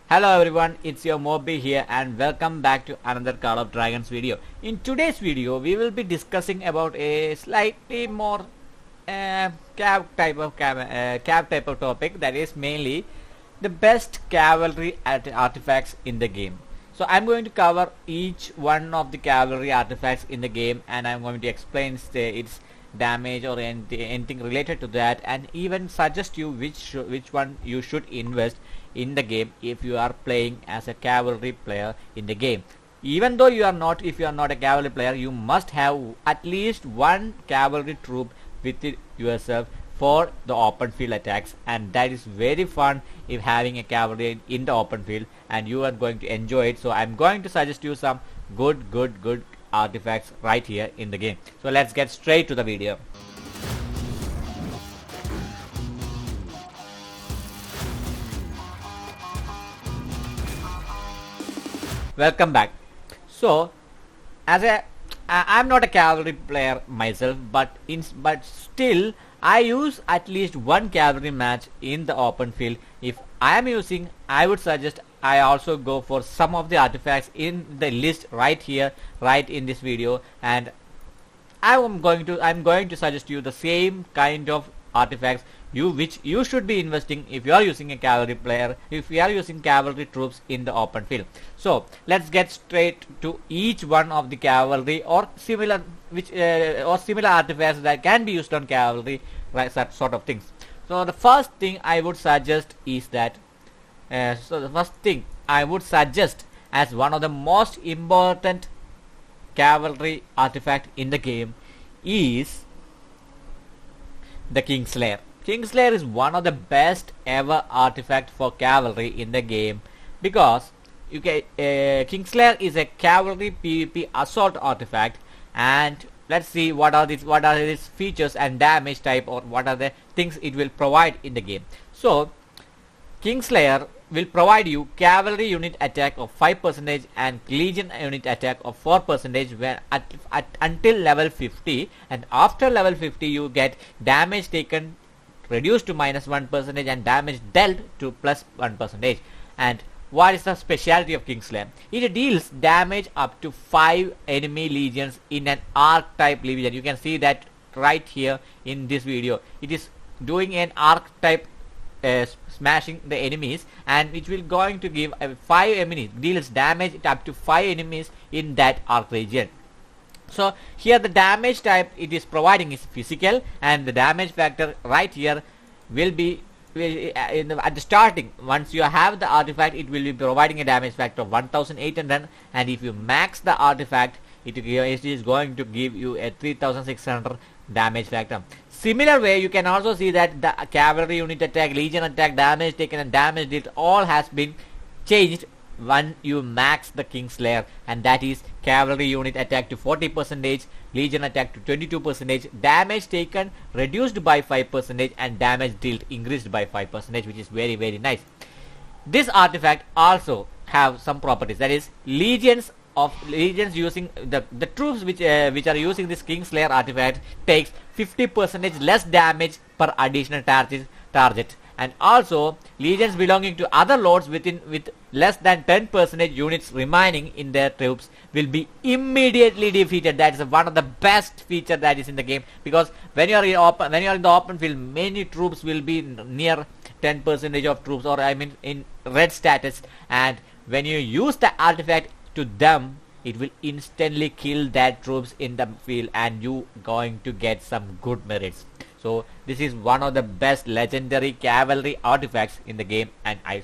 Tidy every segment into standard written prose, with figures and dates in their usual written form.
Hello everyone, it's your Moby here and welcome back to another Call of Dragons video. In today's video, we will be discussing about a slightly more cav type of topic, that is mainly the best cavalry artifacts in the game. So I'm going to cover each one of the cavalry artifacts in the game, and I'm going to explain its damage or anything related to that, and even suggest you which one you should invest in the game if you are playing as a cavalry player in the game. Even though if you are not a cavalry player, you must have at least one cavalry troop with yourself for the open field attacks, and that is very fun if having a cavalry in the open field, and you are going to enjoy it. So I'm going to suggest you some good artifacts right here in the game. So let's get straight to the video. Welcome back. So I'm not a cavalry player myself, but still I use at least one cavalry match in the open field. If I am using, I would suggest I also go for some of the artifacts in the list right here, right in this video, and I'm going to suggest you the same kind of artifacts which you should be investing if you are using a cavalry player, if you are using cavalry troops in the open field. So let's get straight to each one of the cavalry or similar artifacts that can be used on cavalry, right, that sort of things. So the first thing I would suggest is that as one of the most important cavalry artifact in the game is the Kingslayer. Kingslayer is one of the best ever artifact for cavalry in the game, because Kingslayer is a cavalry PvP assault artifact, and let's see what are its features and damage type, or what are the things it will provide in the game. So Kingslayer will provide you cavalry unit attack of 5% and legion unit attack of 4% when until level 50, and after level 50 you get damage taken reduced to -1% and damage dealt to +1%. And what is the specialty of Kingslayer? It deals damage up to 5 enemy legions in an arc type legion. You can see that right here in this video. It is doing an arc type smashing the enemies, and it will going to give 5 enemies, deals damage up to 5 enemies in that arc region. So here the damage type it is providing is physical, and the damage factor right here will be at the starting. Once you have the artifact, it will be providing a damage factor of 1800, and if you max the artifact, it is going to give you a 3600 damage factor. Similar way, you can also see that the cavalry unit attack, legion attack, damage taken and damage dealt all has been changed when you max the Kingslayer, and that is cavalry unit attack to 40%, legion attack to 22%, damage taken reduced by 5%, and damage dealt increased by 5%, which is very nice. This artifact also have some properties, that is legions using the troops which are using this Kingslayer artifact takes 50% less damage per additional target, and also legions belonging to other lords with less than 10% units remaining in their troops will be immediately defeated. That is one of the best feature that is in the game, because when you are in the open field, many troops will be near 10% of troops, or I mean in red status, and when you use the artifact to them, it will instantly kill that troops in the field, and you going to get some good merits. So this is one of the best legendary cavalry artifacts in the game, and I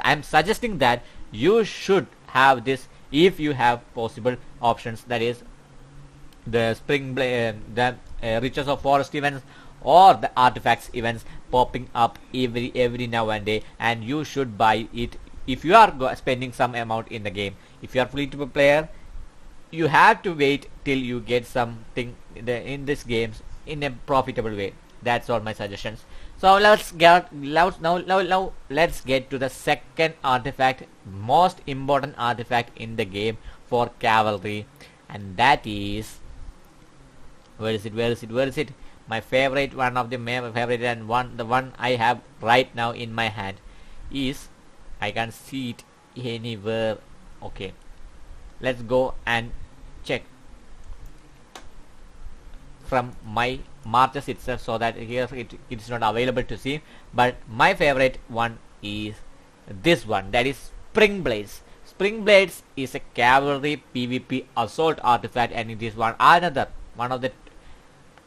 am suggesting that you should have this if you have possible options, that is the the Riches of Forest events or the artifacts events popping up every now and then, and you should buy it if you are spending some amount in the game. If you are free to player, you have to wait till you get something in this games in a profitable way. That's all my suggestions. So let's get to the second artifact, most important artifact in the game for cavalry, and that is, where is it? My favorite, and the one I have right now in my hand is I can't see it anywhere. Okay, let's go and check from my marches itself, so that here it's not available to see. But my favorite one is this one, that is Springblades. Springblades is a cavalry PvP assault artifact, and it is one of the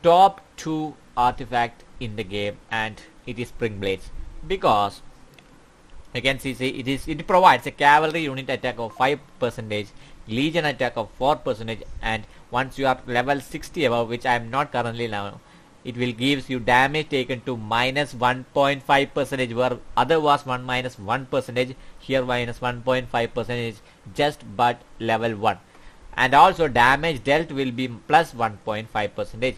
top 2 artifact in the game, and it is Springblades because you can see it provides a cavalry unit attack of 5%, legion attack of 4%, and once you are level 60 above, which I am not currently now, it will gives you damage taken to minus 1.5%, where other was minus 1%, here minus 1.5%, just but level 1. And also damage dealt will be plus 1.5%.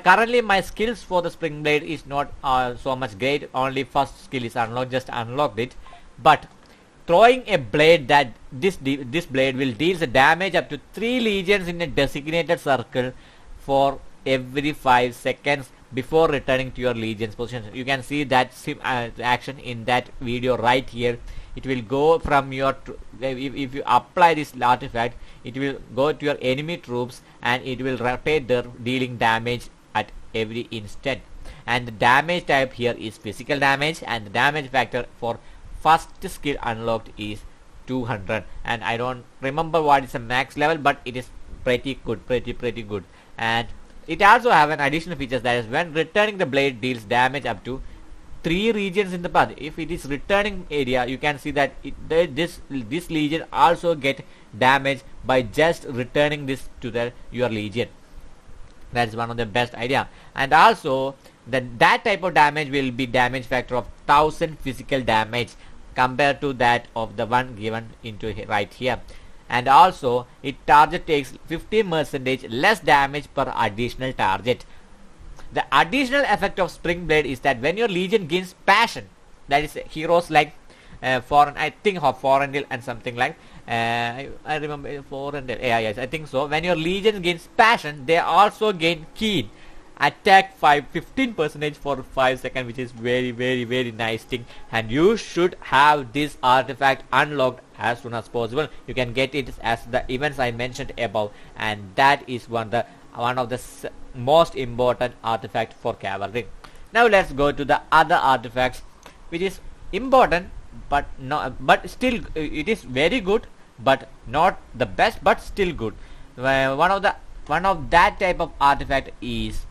Currently my skills for the Springblade is not so much great. Only first skill is unlocked, just unlocked it. But throwing a blade, that this blade will deals a damage up to 3 legions in a designated circle for every 5 seconds before returning to your legion's position. You can see that action in that video right here. It will go from your if you apply this artifact, it will go to your enemy troops and it will rotate their, dealing damage at every instant. And the damage type here is physical damage, and the damage factor for first skill unlocked is 200, and I don't remember what is the max level, but it is pretty good, pretty good. And it also have an additional features, that is when returning the blade deals damage up to 3 regions in the path. If it is returning area, you can see that this legion also get damage by just returning this to your legion. That is one of the best idea. And also that type of damage will be damage factor of 1000 physical damage compared to that of the one given into right here. And also it target takes 50% less damage per additional target. The additional effect of Springblade is that when your legion gains passion, that is heroes like I think of Forendil and something like I remember Forendil, yes, I think so. When your legion gains passion, they also gain keen attack 15% for 5 seconds, which is very nice thing. And you should have this artifact unlocked as soon as possible. You can get it as the events I mentioned above, and that is one of the most important artifact for cavalry. Now let's go to the other artifacts, which is important but still it is very good, but not the best, but still good. One of that type of artifact is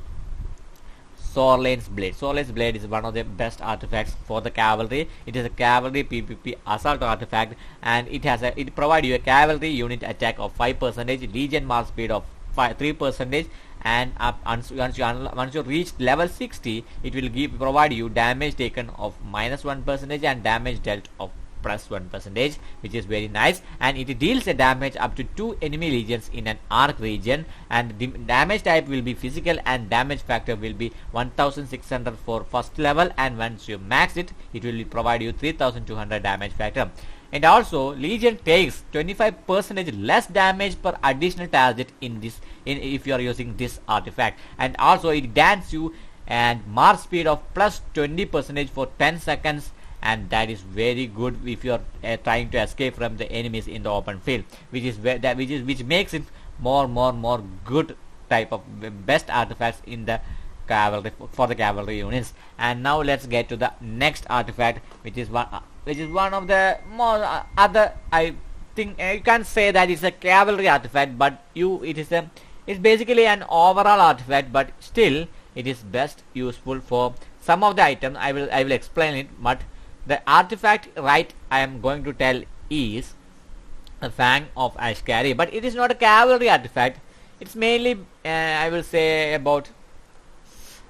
Sorlane's Blade. Sorlane's Blade is one of the best artifacts for the cavalry. It is a cavalry PvP assault artifact, and it provides you a cavalry unit attack of 5%, legion march speed of 3%, and once you reach level 60, it will provide you damage taken of minus 1% and damage dealt of plus 1%, which is very nice. And it deals a damage up to 2 enemy legions in an arc region, and the damage type will be physical, and damage factor will be 1600 for first level, and once you max it, it will provide you 3200 damage factor. And also legion takes 25% less damage per additional target if you are using this artifact. And also it grants you and march speed of plus 20% for 10 seconds, and that is very good if you are trying to escape from the enemies in the open field, which makes it more good type of best artifacts in the cavalry for the cavalry units. And now let's get to the next artifact, which is one of the more other, I think you can say that it's a cavalry artifact, but it's basically an overall artifact, but still it is best useful for some of the items. I will explain it, but the artifact right I am going to tell is a Fang of Ashkari, but it is not a cavalry artifact. It's mainly I will say about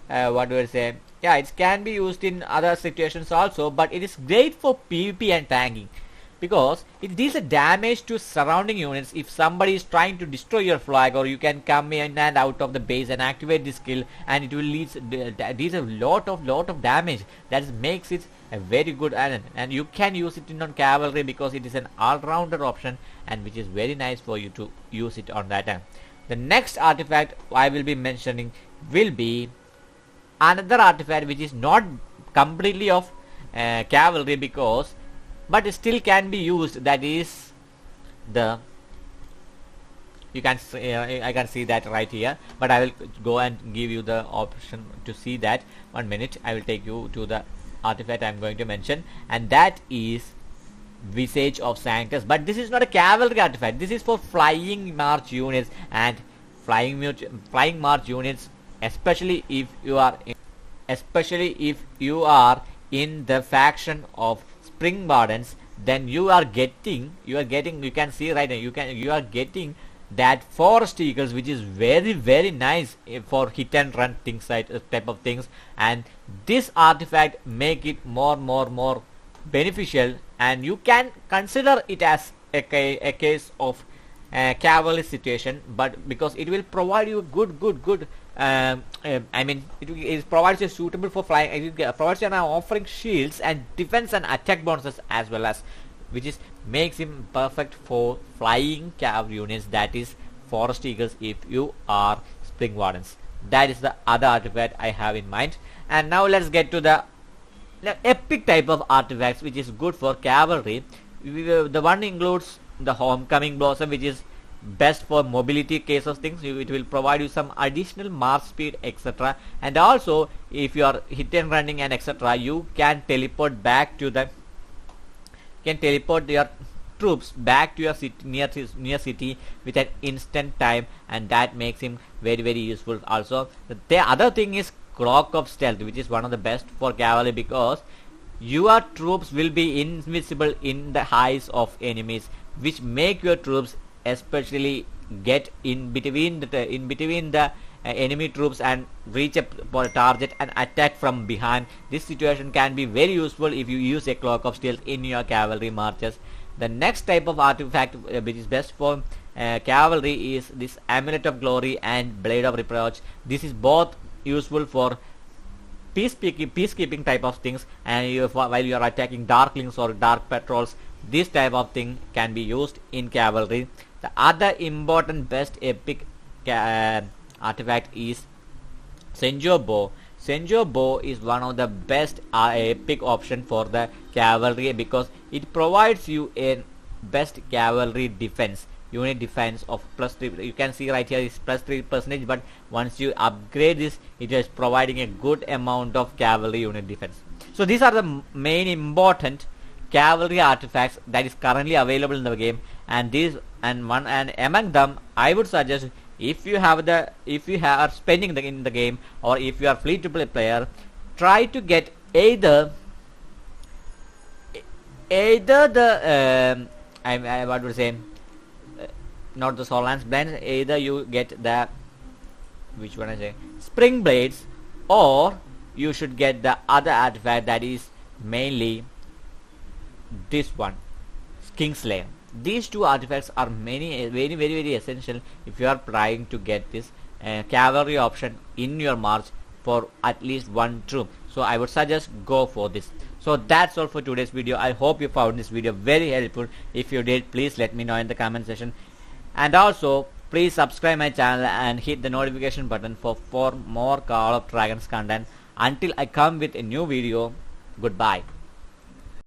what do I say? Yeah, it can be used in other situations also, but it is great for PvP and tanking because it deals a damage to surrounding units. If somebody is trying to destroy your flag, or you can come in and out of the base and activate this skill, and it will deals a lot of damage. That makes it a very good item, and you can use it in on cavalry because it is an all-rounder option, and which is very nice for you to use it on that time. The next artifact I will be mentioning will be another artifact which is not completely of cavalry, because but it still can be used. That is the, you can I can see that right here, but I will go and give you the option to see that. 1 minute, I will take you to the artifact I am going to mention, and that is Visage of Sanctus. But this is not a cavalry artifact. This is for flying march units, and flying march units, especially if you are in the faction of Springblades, then you are getting, you can see right now, you are getting that forest eagles, which is very nice for hit and run things, like type of things. And this artifact make it more beneficial, and you can consider it as a case of cavalry situation, but because it will provide you good I mean, it provides you suitable for flying. It provides you now offering shields and defense and attack bonuses as well as, which is makes him perfect for flying cavalry units, that is forest eagles if you are spring wardens. That is the other artifact I have in mind. And now let's get to the epic type of artifacts which is good for cavalry. The one includes the homecoming blossom, which is best for mobility case of things. It will provide you some additional march speed, etc. And also if you are hit and running and etc., you can teleport back to the, teleport your troops back to your city, near city with an instant time, and that makes him very useful. Also the other thing is Cloak of Stealth, which is one of the best for cavalry, because your troops will be invisible in the eyes of enemies, which make your troops especially get in between the enemy troops and reach a target and attack from behind. This situation can be very useful if you use a Cloak of Stealth in your cavalry marches. The next type of artifact which is best for cavalry is this Amulet of Glory and Blade of Reproach. This is both useful for peacekeeping type of things, and while you are attacking darklings or dark patrols, this type of thing can be used in cavalry. The other important best epic artifact is Senjo Bow. Senjo Bow is one of the best epic option for the cavalry, because it provides you a best cavalry defense, unit defense of +3. You can see right here is +3%, but once you upgrade this, it is providing a good amount of cavalry unit defense. So these are the main important cavalry artifacts that is currently available in the game, and among them I would suggest, if you are spending in the game, or if you are free to play player, try to get either the what would say, not the Solans blends, either you get the, which one I say, Springblades, or you should get the other artifact that is mainly this one, Kingslayer. These two artifacts are very essential if you are trying to get this cavalry option in your march for at least one troop. So I would suggest go for this. So that's all for today's video. I hope you found this video very helpful. If you did, please let me know in the comment section, and also please subscribe my channel and hit the notification button for more Call of Dragons content. Until I come with a new video, goodbye.